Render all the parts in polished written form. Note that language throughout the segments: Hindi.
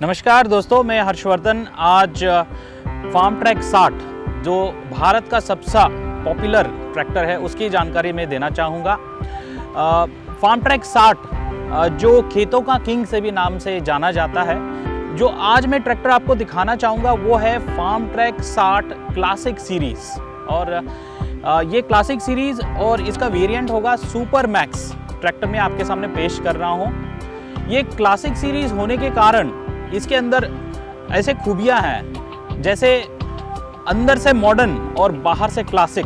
नमस्कार दोस्तों, मैं हर्षवर्धन आज फार्म ट्रैक 60 जो भारत का सबसे पॉपुलर ट्रैक्टर है उसकी जानकारी मैं देना चाहूँगा। फार्म ट्रैक 60 जो खेतों का किंग से भी नाम से जाना जाता है। जो आज मैं ट्रैक्टर आपको दिखाना चाहूँगा वो है फार्म ट्रैक 60 क्लासिक सीरीज़। और ये क्लासिक सीरीज़ और इसका वेरिएंट होगा सुपर मैक्स ट्रैक्टर में आपके सामने पेश कर रहा हूँ। ये क्लासिक सीरीज़ होने के कारण इसके अंदर ऐसे खूबियाँ हैं, जैसे अंदर से मॉडर्न और बाहर से क्लासिक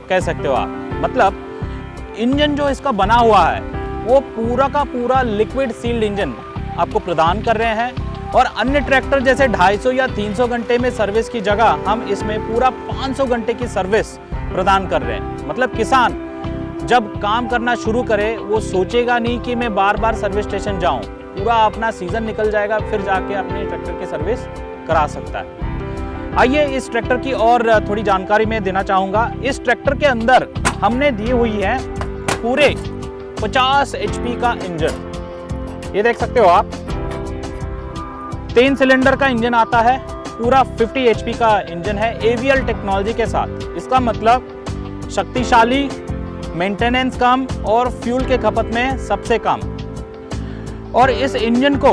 कह सकते हो आप। मतलब इंजन जो इसका बना हुआ है वो पूरा का पूरा लिक्विड सील्ड इंजन आपको प्रदान कर रहे हैं। और अन्य ट्रैक्टर जैसे 250 या 300 घंटे में सर्विस की जगह हम इसमें पूरा 500 घंटे की सर्विस प्रदान कर रहे हैं। मतलब किसान जब काम करना शुरू करे वो सोचेगा नहीं कि मैं बार बार सर्विस स्टेशन जाऊं, पूरा अपना सीजन निकल जाएगा फिर जाके अपने ट्रैक्टर की सर्विस करा सकता है। आइए इस ट्रैक्टर की और थोड़ी जानकारी मैं देना चाहूँगा। इस ट्रैक्टर के अंदर हमने दी हुई है पूरे 50 HP का इंजन। ये देख सकते हो आप, 3 सिलेंडर का इंजन आता है, पूरा 50 HP का इंजन है AVL टेक्नोलॉजी के साथ। इसका मतलब शक्तिशाली, मेंटेनेंस कम और फ्यूल के खपत में सबसे कम। और इस इंजन को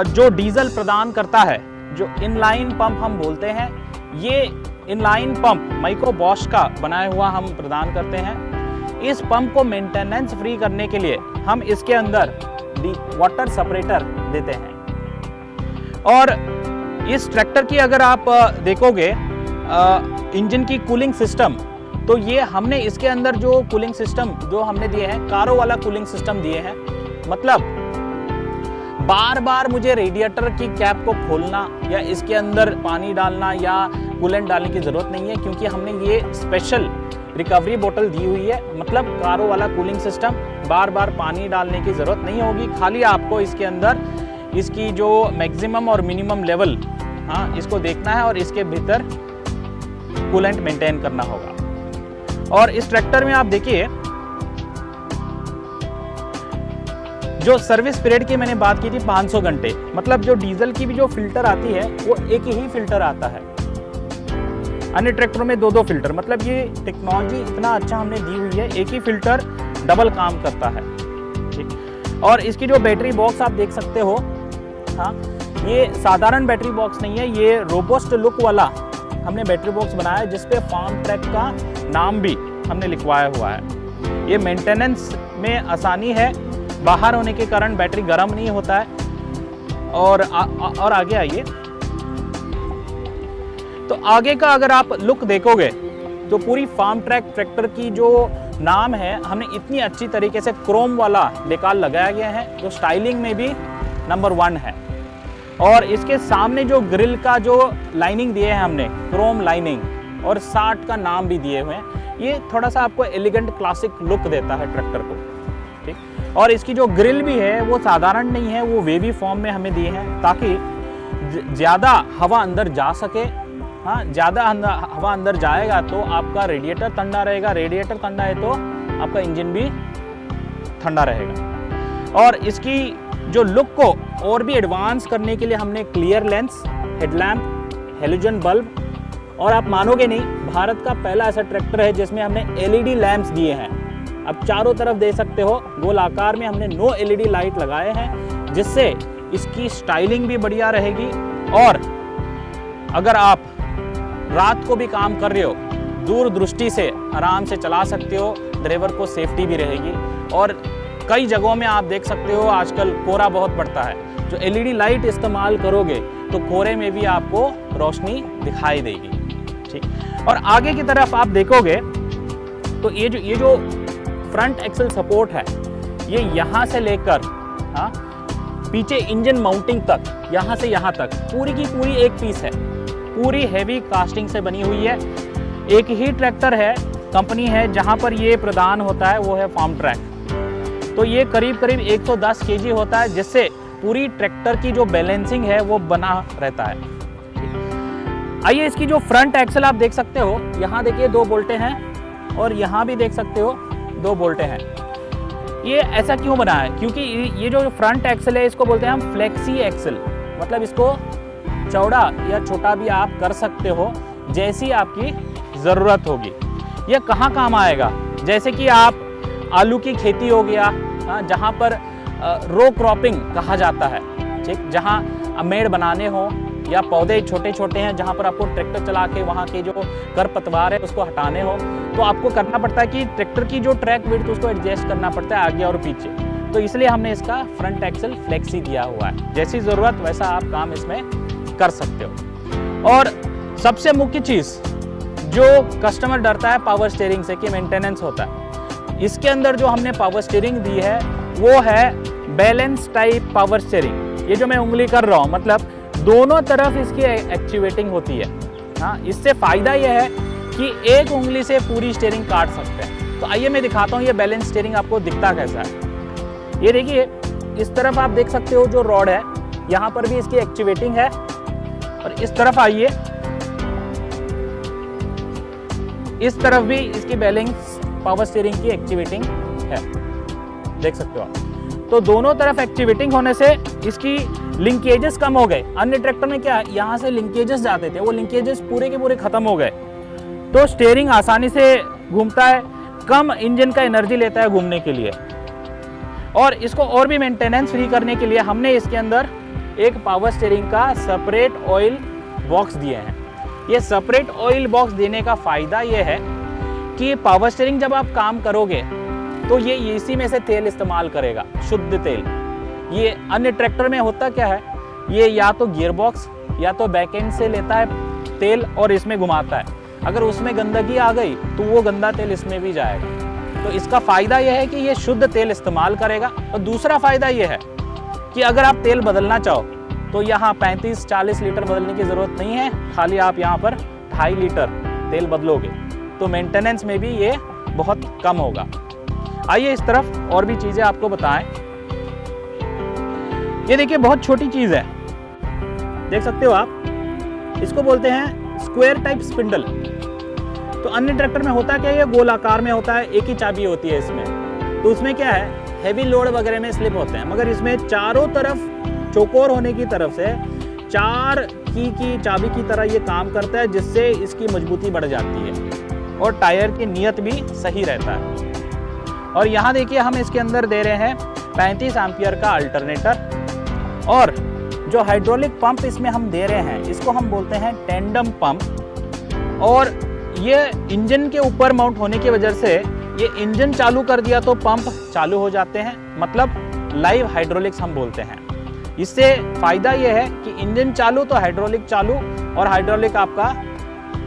जो डीजल प्रदान करता है, जो इनलाइन पंप हम बोलते हैं, ये इनलाइन पंप माइक्रो बॉश का बनाया हुआ हम प्रदान करते हैं। इस पंप को मेंटेनेंस फ्री करने के लिए हम इसके अंदर वाटर सेपरेटर देते हैं। और इस ट्रैक्टर की अगर आप देखोगे इंजन की कूलिंग सिस्टम, तो ये हमने इसके अंदर जो कूलिंग सिस्टम जो हमने दिए हैं, कारो वाला कूलिंग सिस्टम दिए हैं। मतलब बार बार मुझे रेडिएटर की कैप को खोलना या इसके अंदर पानी डालना या कूलेंट डालने की ज़रूरत नहीं है, क्योंकि हमने ये स्पेशल रिकवरी बोतल दी हुई है। मतलब कारो वाला कूलिंग सिस्टम, बार बार पानी डालने की ज़रूरत नहीं होगी। खाली आपको इसके अंदर इसकी जो मैक्सिमम और मिनिमम लेवल, इसको देखना है और इसके भीतर कूलेंट मेंटेन करना होगा। और इस ट्रैक्टर में आप देखिए, जो सर्विस पीरियड की मैंने बात की थी 500 घंटे, मतलब जो डीजल की भी जो फिल्टर आती है वो एक ही फिल्टर आता है। अन्य ट्रैक्टरों में 2-2 फिल्टर। मतलब ये टेक्नोलॉजी इतना अच्छा हमने दी हुई है, एक ही फिल्टर डबल काम करता है। ठीक। और इसकी जो बैटरी बॉक्स आप देख सकते हो, ये साधारण बैटरी बॉक्स नहीं है, ये रोबस्ट लुक वाला हमने बैटरी बॉक्स बनाया है, जिसपे फार्म ट्रैक का नाम भी हमने लिखवाया हुआ है। ये मेंटेनेंस में आसानी है, बाहर होने के कारण बैटरी गर्म नहीं होता है। और आगे आइए, तो आगे का अगर आप लुक देखोगे तो पूरी फार्म ट्रैक ट्रैक्टर की जो नाम है, हमने इतनी अच्छी तरीके से क्रोम वाला डेकाल लगाया गया है, जो स्टाइलिंग में भी नंबर 1 है। और इसके सामने जो ग्रिल का जो लाइनिंग दिए हैं हमने, क्रोम लाइनिंग, और 60 का नाम भी दिए हुए हैं। ये थोड़ा सा आपको एलिगेंट क्लासिक लुक देता है ट्रैक्टर को। ठीक। और इसकी जो ग्रिल भी है वो साधारण नहीं है, वो वेवी फॉर्म में हमें दिए हैं, ताकि ज़्यादा हवा अंदर जा सके। ज़्यादा हवा अंदर जाएगा तो आपका रेडिएटर ठंडा रहेगा, रेडिएटर ठंडा है तो आपका इंजन भी ठंडा रहेगा। और इसकी जो लुक को और भी एडवांस करने के लिए हमने clear lens, headlamp, halogen bulb, और आप मानोगे नहीं, भारत का पहला ऐसा ट्रैक्टर है जिसमें हमने LED लैंप्स दिए हैं। अब चारों तरफ दे सकते हो, गोल आकार में हमने नो LED लाइट लगाए हैं, जिससे इसकी स्टाइलिंग भी बढ़िया रहेगी। और अगर आप रात को भी काम कर रहे हो, दूर दृष्टि से आराम से चला सकते हो, ड्राइवर को सेफ्टी भी रहेगी। और कई जगहों में आप देख सकते हो आजकल कोहरा बहुत पड़ता है, जो LED लाइट इस्तेमाल करोगे तो कोहरे में भी आपको रोशनी दिखाई देगी। ठीक। और आगे की तरफ आप देखोगे तो ये जो फ्रंट एक्सल सपोर्ट है, ये यहाँ से लेकर पीछे इंजन माउंटिंग तक, यहाँ से यहाँ तक पूरी की पूरी एक पीस है, पूरी हेवी कास्टिंग से बनी हुई है। एक ही ट्रैक्टर है, कंपनी है जहाँ पर ये प्रदान होता है, वो है फार्म ट्रैक। तो ये करीब 110 kg होता है, जिससे पूरी ट्रैक्टर की जो बैलेंसिंग है वो बना रहता है। आइए इसकी जो फ्रंट एक्सल आप देख सकते हो, यहाँ देखिए 2 बोल्टे हैं और यहाँ भी देख सकते हो 2 बोल्टे हैं। ये ऐसा क्यों बना है? क्योंकि ये जो फ्रंट एक्सल है इसको बोलते हैं हम फ्लेक्सी एक्सल। मतलब इसको चौड़ा या छोटा भी आप कर सकते हो जैसी आपकी ज़रूरत होगी। यह कहाँ काम आएगा, जैसे कि आप आलू की खेती हो गया, जहाँ पर रो क्रॉपिंग कहा जाता है, ठीक, जहाँ मेड़ बनाने हो या पौधे छोटे छोटे हैं जहाँ पर आपको ट्रैक्टर चला के वहाँ के जो खरपतवार है उसको हटाने हो, तो आपको करना पड़ता है कि ट्रैक्टर की जो ट्रैक विड्थ उसको एडजस्ट करना पड़ता है आगे और पीछे। तो इसलिए हमने इसका फ्रंट एक्सल फ्लेक्सी दिया हुआ है, जैसी ज़रूरत वैसा आप काम इसमें कर सकते हो। और सबसे मुख्य चीज़ जो कस्टमर डरता है पावर स्टीयरिंग से कि मेंटेनेंस होता है, इसके अंदर जो हमने पावर स्टीयरिंग दी है वो है बैलेंस टाइप पावर स्टीयरिंग। ये जो मैं उंगली कर रहा हूँ, मतलब दोनों तरफ इसकी एक्टिवेटिंग होती है। हाँ, इससे फ़ायदा यह है कि एक उंगली से पूरी स्टीयरिंग काट सकते हैं। तो आइए मैं दिखाता हूँ ये बैलेंस स्टीयरिंग आपको दिखता कैसा है। ये देखिए, इस तरफ आप देख सकते हो जो रॉड है, यहाँ पर भी इसकी एक्टिवेटिंग है, और इस तरफ आइए, इस तरफ भी इसकी बैलेंस पावर स्टीयरिंग की एक्टिवेटिंग है, देख सकते हो आप। तो दोनों तरफ एक्टिवेटिंग होने से इसकी लिंकेजेस कम हो गए। अन्य ट्रैक्टर में क्या, यहाँ से लिंकेजेस जाते थे, वो लिंकेजेस पूरे के पूरे खत्म हो गए। तो स्टीयरिंग आसानी से घूमता है, कम इंजन का एनर्जी लेता है घूमने के लिए। और इसको और भी मेंटेनेंस फ्री करने के लिए हमने इसके अंदर एक पावर स्टीयरिंग का सेपरेट ऑयल बॉक्स दिए हैं। ये सेपरेट ऑयल बॉक्स देने का फ़ायदा ये है कि पावर स्टीयरिंग जब आप काम करोगे तो ये इसी में से तेल इस्तेमाल करेगा, शुद्ध तेल। ये अन्य ट्रैक्टर में होता क्या है, ये या तो गियर बॉक्स या तो बैक एंड से लेता है तेल और इसमें घुमाता है। अगर उसमें गंदगी आ गई तो वो गंदा तेल इसमें भी जाएगा। तो इसका फ़ायदा यह है कि ये शुद्ध तेल इस्तेमाल करेगा। और दूसरा फ़ायदा ये है कि अगर आप तेल बदलना चाहो तो यहाँ 35-40 लीटर बदलने की ज़रूरत नहीं है, खाली आप यहाँ पर 2.5 लीटर तेल बदलोगे तो मेंटेनेंस में भी ये बहुत कम होगा। आइए इस तरफ और भी चीज़ें आपको बताएं। ये देखिए, बहुत छोटी चीज़ है, देख सकते हो आप, इसको बोलते हैं स्क्वायर टाइप स्पिंडल। तो अन्य ट्रैक्टर में होता क्या है, ये गोल आकार में होता है, एक ही चाबी होती है इसमें। तो उसमें क्या है, हैवी लोड वगैरह में स्लिप होते हैं, मगर इसमें चारों तरफ चौकोर होने की तरफ से 4 की चाबी की तरह ये काम करता है, जिससे इसकी मजबूती बढ़ जाती है और टायर की नियत भी सही रहता है। और यहाँ देखिए, हम इसके अंदर दे रहे हैं 35 एम्पियर का अल्टरनेटर, और जो हाइड्रोलिक पंप इसमें हम दे रहे हैं इसको हम बोलते हैं टेंडम पंप। और ये इंजन के ऊपर माउंट होने की वजह से ये इंजन चालू कर दिया तो पंप चालू हो जाते हैं, मतलब लाइव हाइड्रोलिक्स हम बोलते हैं। इससे फ़ायदा ये है कि इंजन चालू तो हाइड्रोलिक चालू, और हाइड्रोलिक आपका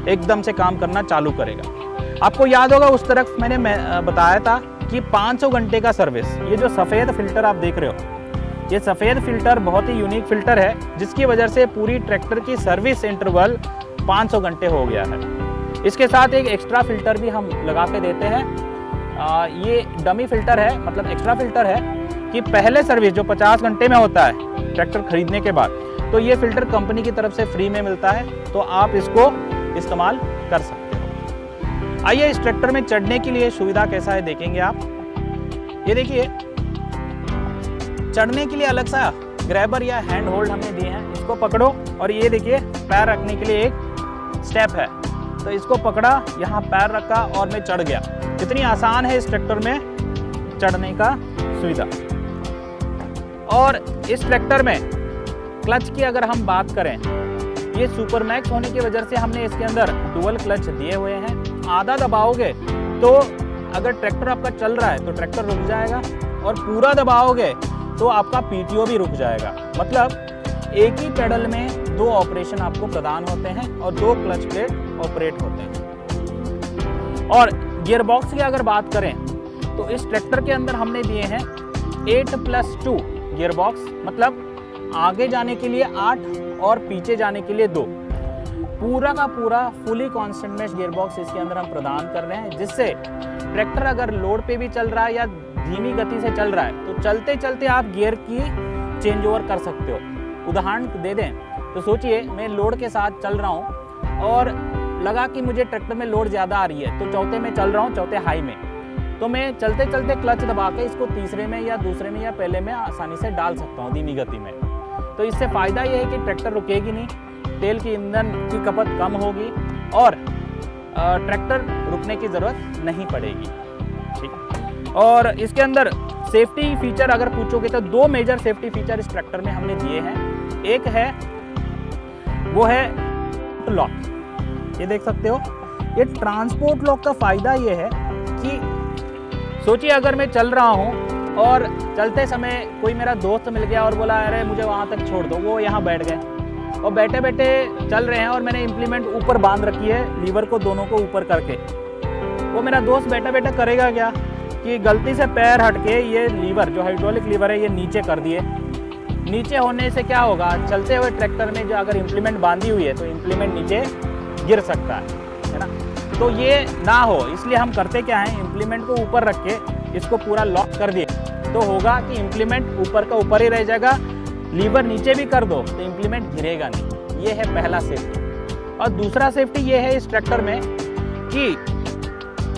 एकदम से काम करना चालू करेगा। आपको याद होगा उस तरफ मैंने बताया था कि 500 घंटे का सर्विस। ये जो सफ़ेद फिल्टर आप देख रहे हो, ये सफ़ेद फिल्टर बहुत ही यूनिक फिल्टर है, जिसकी वजह से पूरी ट्रैक्टर की सर्विस इंटरवल 500 घंटे हो गया है। इसके साथ एक एक्स्ट्रा फिल्टर भी हम लगा के देते हैं। ये डमी फिल्टर है, मतलब एक्स्ट्रा फिल्टर है कि पहले सर्विस जो 50 घंटे में होता है ट्रैक्टर खरीदने के बाद, तो ये फिल्टर कंपनी की तरफ से फ्री में मिलता है, तो आप इसको इस्तेमाल कर सकते हो। आइए इस ट्रैक्टर में चढ़ने के लिए सुविधा कैसा है देखेंगे आप। ये देखिए, चढ़ने के लिए अलग सा ग्रैबर या हैंड होल्ड हमने दिए हैं, इसको पकड़ो, और ये देखिए पैर रखने के लिए एक स्टेप है, तो इसको पकड़ा, यहाँ पैर रखा और मैं चढ़ गया। कितनी आसान है इस ट्रैक्टर में चढ़ने का सुविधा। और इस ट्रैक्टर में क्लच की अगर हम बात करें, ये सुपर मैक्स होने की वजह से हमने इसके अंदर डुअल क्लच दिए हुए हैं। आधा दबाओगे तो अगर ट्रैक्टर आपका चल रहा है तो ट्रैक्टर रुक जाएगा, और पूरा दबाओगे तो आपका पीटीओ भी रुक जाएगा। मतलब एक ही पेडल में 2 ऑपरेशन आपको प्रदान होते हैं और 2 क्लच प्लेट ऑपरेट होते हैं। और गियर बॉक्स की अगर बात करें तो इस ट्रैक्टर के अंदर हमने दिए हैं 8+2 गियर बॉक्स, मतलब आगे जाने के लिए 8 और पीछे जाने के लिए 2। पूरा का पूरा fully constant mesh gear box इसके अंदर हम प्रदान कर रहे हैं, जिससे ट्रैक्टर अगर लोड पे भी चल रहा है या धीमी गति से चल रहा है तो चलते चलते आप गियर की चेंज ओवर कर सकते हो। उदाहरण दे दें तो सोचिए, मैं लोड के साथ चल रहा हूँ और लगा कि मुझे ट्रैक्टर में लोड ज़्यादा आ रही है, तो चौथे में चल रहा हूँ, चौथे हाई में, तो मैं चलते चलते क्लच दबा के इसको तीसरे में या दूसरे में या पहले में आसानी से डाल सकता हूँ धीमी गति में। तो इससे फ़ायदा ये है कि ट्रैक्टर रुकेगी नहीं, तेल की ईंधन की खपत कम होगी और ट्रैक्टर रुकने की ज़रूरत नहीं पड़ेगी। ठीक, और इसके अंदर सेफ्टी फीचर अगर पूछोगे तो 2 मेजर सेफ्टी फीचर इस ट्रैक्टर में हमने दिए हैं। एक है वो है लॉक, ये देख सकते हो। ये ट्रांसपोर्ट लॉक का फ़ायदा ये है कि सोचिए अगर मैं चल रहा हूँ और चलते समय कोई मेरा दोस्त मिल गया और बोला अरे मुझे वहाँ तक छोड़ दो, वो यहाँ बैठ गए और बैठे बैठे चल रहे हैं और मैंने इम्प्लीमेंट ऊपर बांध रखी है, लीवर को दोनों को ऊपर करके। वो मेरा दोस्त बैठा बैठा करेगा क्या कि गलती से पैर हट के ये लीवर जो हाइड्रोलिक लीवर है ये नीचे कर दिए। नीचे होने से क्या होगा, चलते हुए ट्रैक्टर में जो अगर इम्प्लीमेंट बांधी हुई है तो इम्प्लीमेंट नीचे गिर सकता है ना। तो ये ना हो इसलिए हम करते क्या हैं, इम्प्लीमेंट को ऊपर रख के इसको पूरा लॉक कर दिए तो होगा कि इम्प्लीमेंट ऊपर का ऊपर ही रह जाएगा, लीवर नीचे भी कर दो तो इम्प्लीमेंट गिरेगा नहीं। ये है पहला सेफ्टी। और दूसरा सेफ्टी ये है इस ट्रैक्टर में कि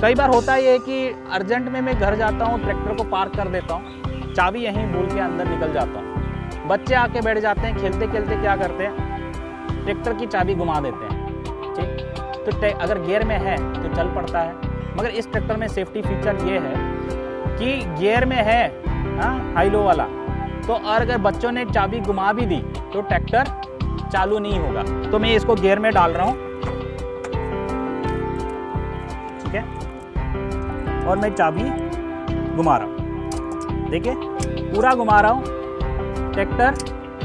कई बार होता है ये कि अर्जेंट में मैं घर जाता हूँ, ट्रैक्टर को पार्क कर देता हूँ, चाबी यहीं भूल के अंदर निकल जाता हूँ। बच्चे आके बैठ जाते हैं, खेलते खेलते क्या करते हैं, ट्रैक्टर की चाबी घुमा देते हैं। ठीक, तो अगर गियर में है तो चल पड़ता है, मगर इस ट्रैक्टर में सेफ्टी फीचर ये है कि गियर में है हाई लो वाला, तो और अगर बच्चों ने चाबी घुमा भी दी तो ट्रैक्टर चालू नहीं होगा। तो मैं इसको गियर में डाल रहा हूँ, ठीक है, और मैं चाबी घुमा रहा हूँ, देखिए पूरा घुमा रहा हूँ, ट्रैक्टर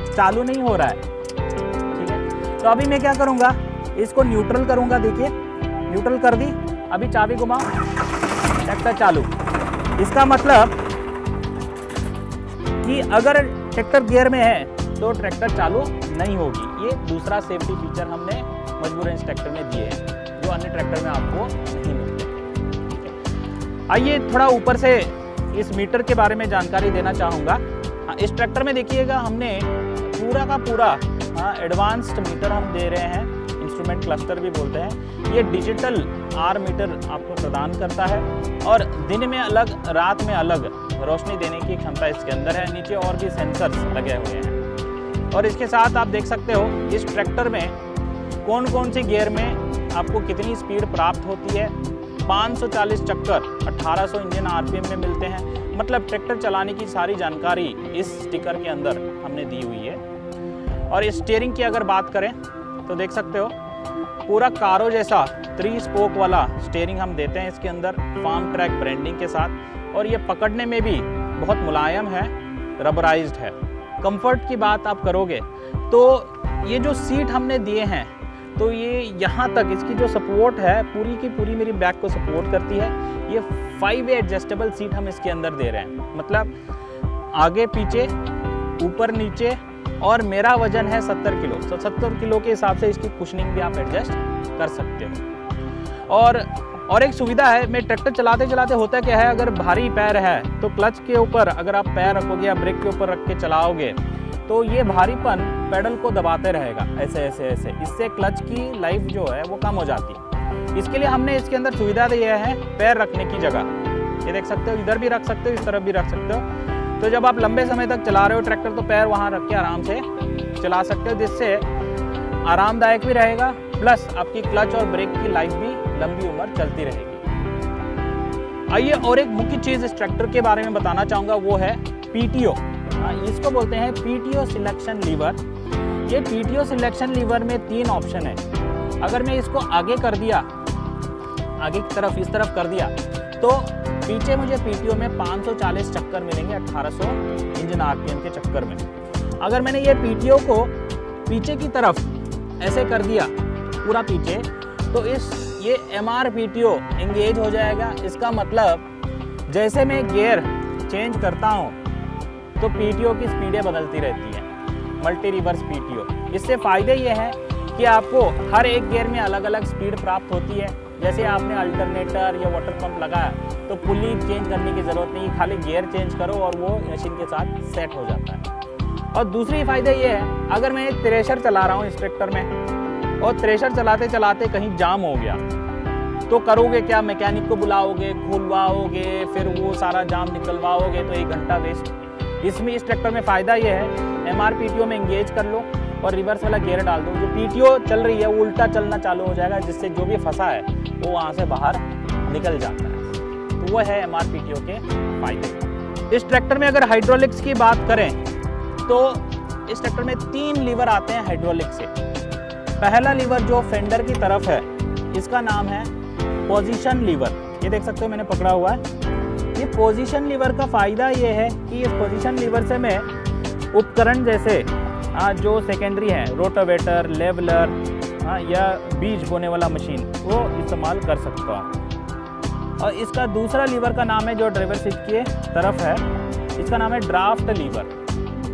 चालू नहीं हो रहा है। ठीक है, तो अभी मैं क्या करूँगा, इसको न्यूट्रल करूँगा। देखिए न्यूट्रल कर दी, अभी चाबी घुमाओ, ट्रैक्टर चालू। इसका मतलब कि अगर ट्रैक्टर गियर में है तो ट्रैक्टर चालू नहीं होगी। ये दूसरा सेफ्टी फीचर हमने मजबूरन इस ट्रैक्टर में दिए हैं जो अन्य ट्रैक्टर में आपको नहीं मिलते। आइए थोड़ा ऊपर से इस मीटर के बारे में जानकारी देना चाहूँगा। इस ट्रैक्टर में देखिएगा हमने पूरा का पूरा एडवांस्ड मीटर हम दे रहे हैं, इंस्ट्रूमेंट क्लस्टर भी बोलते हैं। ये डिजिटल आर मीटर आपको प्रदान करता है और दिन में अलग, रात में अलग रोशनी देने की क्षमता इसके अंदर है। नीचे और भी सेंसर्स लगे हुए हैं और इसके साथ आप देख सकते हो इस ट्रैक्टर में कौन कौन सी गियर में आपको कितनी स्पीड प्राप्त होती है। 540 चक्कर 1800 इंजन आरपीएम में मिलते हैं। मतलब ट्रैक्टर चलाने की सारी जानकारी इस स्टिकर के अंदर हमने दी हुई है। और इस स्टीयरिंग की अगर बात करें तो देख सकते हो पूरा कारो जैसा 3 स्पोक वाला स्टीयरिंग हम देते हैं इसके अंदर, फार्म ट्रैक ब्रांडिंग के साथ। और ये पकड़ने में भी बहुत मुलायम है, रबराइज्ड है। कंफर्ट की बात आप करोगे तो ये जो सीट हमने दिए हैं तो ये यहाँ तक इसकी जो सपोर्ट है पूरी की पूरी मेरी बैक को सपोर्ट करती है। ये 5 वे एडजस्टेबल सीट हम इसके अंदर दे रहे हैं, मतलब आगे पीछे ऊपर नीचे। और मेरा वजन है 70 किलो, तो 70 किलो के हिसाब से इसकी कुशनिंग भी आप एडजस्ट कर सकते हो। और एक सुविधा है, मैं ट्रैक्टर चलाते चलाते होता क्या है, अगर भारी पैर है तो क्लच के ऊपर अगर आप पैर रखोगे या ब्रेक के ऊपर रख के चलाओगे तो ये भारीपन पेडल को दबाते रहेगा ऐसे ऐसे ऐसे। इससे क्लच की लाइफ जो है वो कम हो जाती है। इसके लिए हमने इसके अंदर सुविधा दिया है पैर रखने की जगह। ये देख सकते हो, इधर भी रख सकते हो, इस तरफ भी रख सकते हो। तो जब आप लंबे समय तक चला रहे हो ट्रैक्टर तो पैर वहाँ रख के आराम से चला सकते हो, जिससे आरामदायक भी रहेगा, प्लस आपकी क्लच और ब्रेक की लाइफ भी लंबी उम्र चलती रहेगी। आइए और एक मुख्य चीज़ इस ट्रैक्टर के बारे में बताना चाहूँगा, वो है पीटीओ। इसको बोलते हैं पीटीओ सिलेक्शन लीवर। ये पीटीओ सिलेक्शन लीवर में 3 ऑप्शन है। अगर मैं इसको आगे कर दिया, आगे की तरफ इस तरफ कर दिया तो पीछे मुझे पीटीओ में 540 चक्कर मिलेंगे 1800 इंजन आरपीएम के चक्कर में। अगर मैंने ये पीटीओ को पीछे की तरफ ऐसे कर दिया पूरा पीछे तो ये एमआर पीटीओ एंगेज हो जाएगा। इसका मतलब जैसे मैं गियर चेंज करता हूँ तो पीटीओ की स्पीडें बदलती रहती हैं, मल्टी रिवर्स पीटीओ। इससे फ़ायदे ये हैं कि आपको हर एक गियर में अलग अलग स्पीड प्राप्त होती है। जैसे आपने अल्टरनेटर या वाटर पंप लगाया तो पुली चेंज करने की ज़रूरत नहीं, खाली गियर चेंज करो और वो मशीन के साथ सेट हो जाता है। और दूसरी फ़ायदा ये है, अगर मैं एक थ्रेशर चला रहा हूँ इस ट्रैक्टर में और थ्रेशर चलाते चलाते कहीं जाम हो गया तो करोगे क्या, मैकेनिक को बुलाओगे, खुलवाओगे, फिर वो सारा जाम निकलवाओगे तो 1 घंटा वेस्ट। इसमें इस ट्रैक्टर में फ़ायदा ये है, MRPTO में एंगेज कर लो और रिवर्स वाला गियर डाल दो, जो PTO चल रही है वो उल्टा चलना चालू हो जाएगा, जिससे जो भी फंसा है वो वहाँ से बाहर निकल जाता है। तो वो है MRPTO के फ़ायदे। इस ट्रैक्टर में अगर हाइड्रोलिक्स की बात करें तो इस ट्रैक्टर में 3 लीवर आते हैं हाइड्रोलिक से। पहला लीवर जो फेंडर की तरफ है, इसका नाम है पोजीशन लीवर। ये देख सकते हो मैंने पकड़ा हुआ है। ये पोजीशन लीवर का फ़ायदा ये है कि इस पोजीशन लीवर से मैं उपकरण जैसे जो सेकेंडरी है, रोटावेटर, लेवलर या बीज बोने वाला मशीन, वो इस्तेमाल कर सकता हूँ। और इसका दूसरा लीवर का नाम है जो ड्राइवर सीट की तरफ है, इसका नाम है ड्राफ्ट लीवर।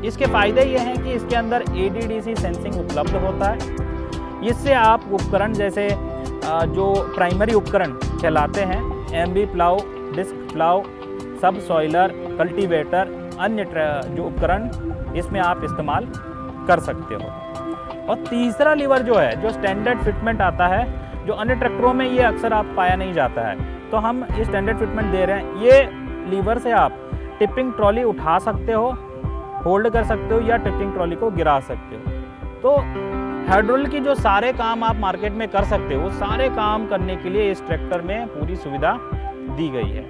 इसके फ़ायदे ये हैं कि इसके अंदर ADDC सेंसिंग उपलब्ध होता है। इससे आप उपकरण जैसे जो प्राइमरी उपकरण कहलाते हैं, MB प्लाउ, डिस्क प्लाउ, सब सॉइलर, कल्टीवेटर, अन्य जो उपकरण इसमें आप इस्तेमाल कर सकते हो। और तीसरा लीवर जो है, जो स्टैंडर्ड फिटमेंट आता है, जो अन्य ट्रैक्टरों में ये अक्सर आप पाया नहीं जाता है, तो हम ये स्टैंडर्ड फिटमेंट दे रहे हैं। ये लीवर से आप टिपिंग ट्रॉली उठा सकते हो, होल्ड कर सकते हो या टिपिंग ट्रॉली को गिरा सकते हो। तो हाइड्रोलिक की जो सारे काम आप मार्केट में कर सकते हो, वो सारे काम करने के लिए इस ट्रैक्टर में पूरी सुविधा दी गई है।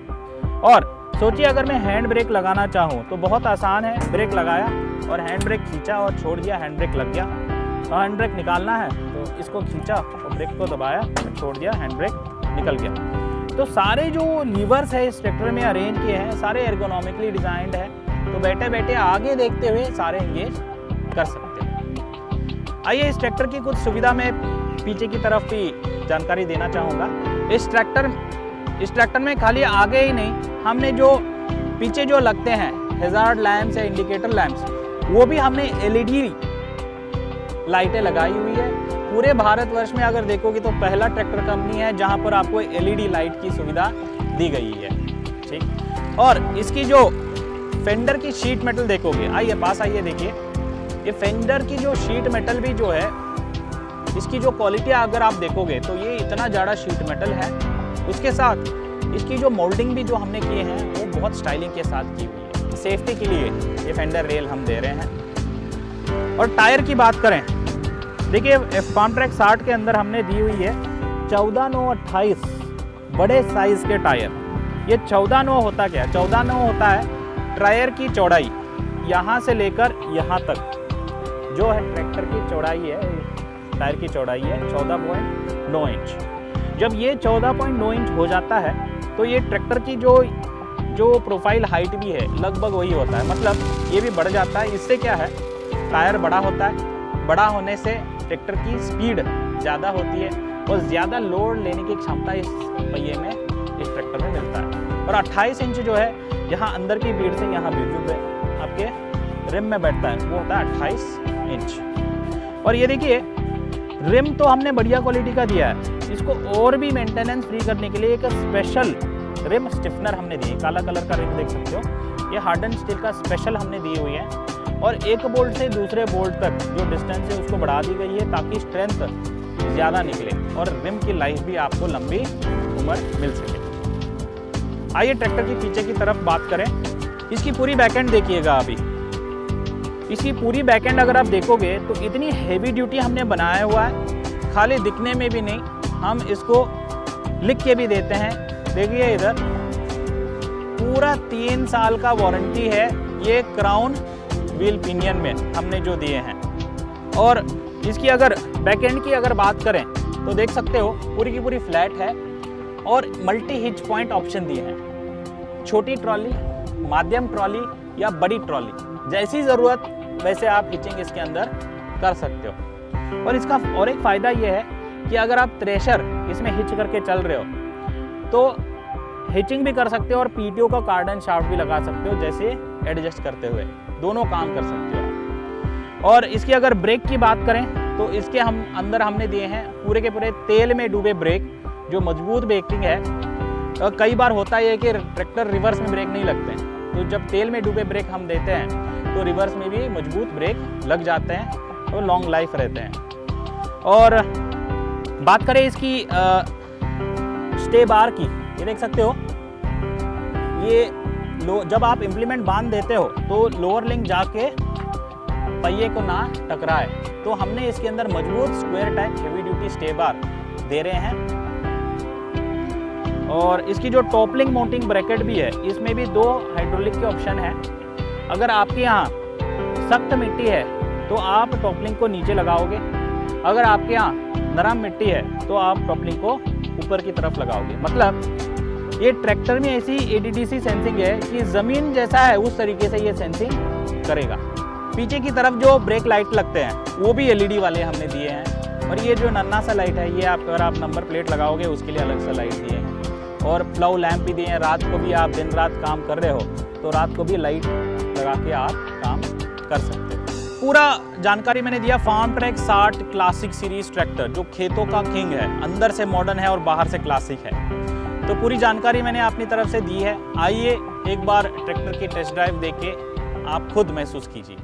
और सोचिए अगर मैं हैंड ब्रेक लगाना चाहूँ तो बहुत आसान है। ब्रेक लगाया और हैंड ब्रेक खींचा और छोड़ दिया, हैंड ब्रेक लग गया। और हैंड ब्रेक निकालना है तो इसको खींचा और ब्रेक को दबाया और छोड़ दिया, हैंड ब्रेक निकल गया। तो सारे जो लीवर्स है इस ट्रैक्टर में अरेंज किए हैं, सारे एर्गोनॉमिकली डिजाइंड है, तो बैठे बैठे आगे देखते हुए सारे एंगेज कर सकते हैं। आइए इस ट्रैक्टर की कुछ सुविधा में पीछे की तरफ भी जानकारी देना चाहूँगा। इस ट्रैक्टर में खाली आगे ही नहीं, हमने जो पीछे जो लगते हैं हैजार्ड लैंप्स या इंडिकेटर लैंप्स, वो भी हमने LED लाइटें लगाई हुई है। पूरे भारतवर्ष में अगर देखोगे तो पहला ट्रैक्टर कंपनी है जहाँ पर आपको LED लाइट की सुविधा दी गई है। ठीक, और इसकी जो फेंडर की शीट मेटल देखोगे, आइए पास आइए, देखिए ये फेंडर की जो शीट मेटल भी जो है, इसकी जो क्वालिटी अगर आप देखोगे तो ये इतना ज़्यादा शीट मेटल है। उसके साथ इसकी जो मोल्डिंग भी जो हमने किए हैं वो बहुत स्टाइलिंग के साथ की हुई है। सेफ्टी के लिए ये फेंडर रेल हम दे रहे हैं। और टायर की बात करें, देखिए फार्म ट्रैक 60 के अंदर हमने दी हुई है 14/9/28 बड़े साइज़ के टायर। ये 14/9 होता क्या? 14/9 होता है टायर की चौड़ाई, यहाँ से लेकर यहाँ तक जो है ट्रैक्टर की चौड़ाई है, टायर की चौड़ाई है 14.9 इंच। जब ये 14.9 इंच हो जाता है तो ये ट्रैक्टर की जो प्रोफाइल हाइट भी है लगभग वही होता है, मतलब ये भी बढ़ जाता है। इससे क्या है, टायर बड़ा होता है, बड़ा होने से ट्रैक्टर की स्पीड ज़्यादा होती है और ज़्यादा लोड लेने की क्षमता इस पहिए में, इस ट्रैक्टर में मिलता है। और 28 इंच जो है, यहाँ अंदर की भीड़ से यहाँ भीड़ जो आपके रिम में बैठता है वो होता है 28 इंच। और ये देखिए रिम तो हमने बढ़िया क्वालिटी का दिया है, इसको और भी मेंटेनेंस फ्री करने के लिए एक स्पेशल रिम स्टिफनर हमने दी है। काला कलर का रिम देख सकते हो, ये हार्डन स्टील का स्पेशल हमने दी हुई है। और एक बोल्ट से दूसरे बोल्ट तक जो डिस्टेंस है उसको बढ़ा दी गई है ताकि स्ट्रेंथ ज़्यादा निकले और रिम की लाइफ भी आपको लंबी उम्र मिल सके। आइए ट्रैक्टर की पीछे की तरफ बात करें। इसकी पूरी बैकएंड देखिएगा। अभी इसकी पूरी बैकएंड अगर आप देखोगे तो इतनी हेवी ड्यूटी हमने बनाया हुआ है, खाली दिखने में भी नहीं, हम इसको लिख के भी देते हैं। देखिए इधर पूरा 3 साल का वारंटी है ये क्राउन व्हील पिनियन में हमने जो दिए हैं। और इसकी अगर बैकएंड की अगर बात करें तो देख सकते हो पूरी की पूरी फ्लैट है और मल्टी हिच पॉइंट ऑप्शन दिए हैं। छोटी ट्रॉली, माध्यम ट्रॉली या बड़ी ट्रॉली, जैसी ज़रूरत वैसे आप हिचिंग इसके अंदर कर सकते हो। और इसका और एक फ़ायदा ये है कि अगर आप थ्रेशर इसमें हिच करके चल रहे हो तो हिचिंग भी कर सकते हो और PTO का कार्डन शाफ्ट भी लगा सकते हो, जैसे एडजस्ट करते हुए दोनों काम कर सकते हो। और इसकी अगर ब्रेक की बात करें तो इसके हम अंदर हमने दिए हैं पूरे के पूरे तेल में डूबे ब्रेक, जो मजबूत ब्रेकिंग है। कई बार होता है कि ट्रैक्टर रिवर्स में ब्रेक नहीं लगते हैं, तो जब तेल में डूबे ब्रेक हम देते हैं तो रिवर्स में भी मजबूत ब्रेक लग जाते हैं और लॉन्ग लाइफ रहते हैं। और बात करें इसकी स्टे बार की, ये देख सकते हो, ये जब आप इम्प्लीमेंट बांध देते हो तो लोअर लिंक जाके पहिए को ना टकराए, तो हमने इसके अंदर मजबूत square type heavy duty stay bar दे रहे हैं। और इसकी जो टॉपलिंग माउंटिंग ब्रैकेट भी है, इसमें भी 2 हाइड्रोलिक के ऑप्शन है। अगर आपके यहाँ सख्त मिट्टी है तो आप टॉपलिंग को नीचे लगाओगे, अगर आपके यहाँ नरम मिट्टी है तो आप टॉपलिंग को ऊपर की तरफ लगाओगे। मतलब ये ट्रैक्टर में ऐसी ADDC सेंसिंग है कि ज़मीन जैसा है उस तरीके से ये सेंसिंग करेगा। पीछे की तरफ जो ब्रेक लाइट लगते हैं वो भी LED वाले हमने दिए हैं, और ये जो नन्ना सा लाइट है ये अगर आप नंबर प्लेट लगाओगे उसके लिए अलग सा लाइट दिए हैं, और प्लाउ लैंप भी दिए हैं। रात को भी आप दिन रात काम कर रहे हो तो रात को भी लाइट लगा के आप काम कर सकते हो। पूरा जानकारी मैंने दिया Farmtrac 60 classic series tractor, जो खेतों का किंग है, अंदर से मॉडर्न है और बाहर से क्लासिक है। तो पूरी जानकारी मैंने अपनी तरफ से दी है। आइए एक बार ट्रैक्टर की टेस्ट ड्राइव देके आप खुद महसूस कीजिए।